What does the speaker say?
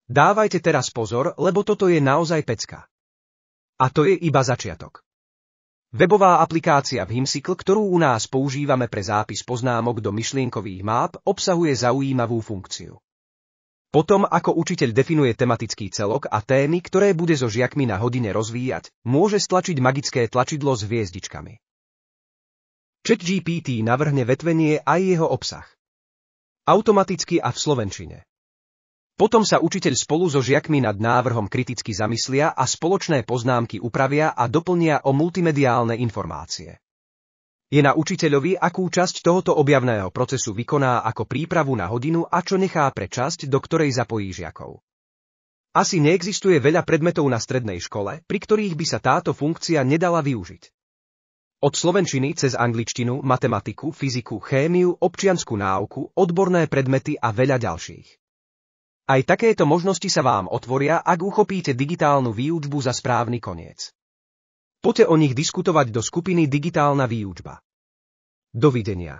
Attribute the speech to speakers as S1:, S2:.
S1: Dávajte teraz pozor, lebo toto je naozaj pecka. A to je iba začiatok. Webová aplikácia Whimsical, ktorú u nás používame pre zápis poznámok do myšlienkových máp, obsahuje zaujímavú funkciu. Potom, ako učiteľ definuje tematický celok a témy, ktoré bude so žiakmi na hodine rozvíjať, môže stlačiť magické tlačidlo s hviezdičkami. ChatGPT navrhne vetvenie aj jeho obsah. Automaticky a v slovenčine. Potom sa učiteľ spolu so žiakmi nad návrhom kriticky zamyslia a spoločné poznámky upravia a doplnia o multimediálne informácie. Je na učiteľovi, akú časť tohoto objavného procesu vykoná ako prípravu na hodinu a čo nechá pre časť, do ktorej zapojí žiakov. Asi neexistuje veľa predmetov na strednej škole, pri ktorých by sa táto funkcia nedala využiť. Od slovenčiny cez angličtinu, matematiku, fyziku, chémiu, občiansku náuku, odborné predmety a veľa ďalších. Aj takéto možnosti sa vám otvoria, ak uchopíte digitálnu výučbu za správny koniec. Poďte o nich diskutovať do skupiny Digitálna výučba. Dovidenia.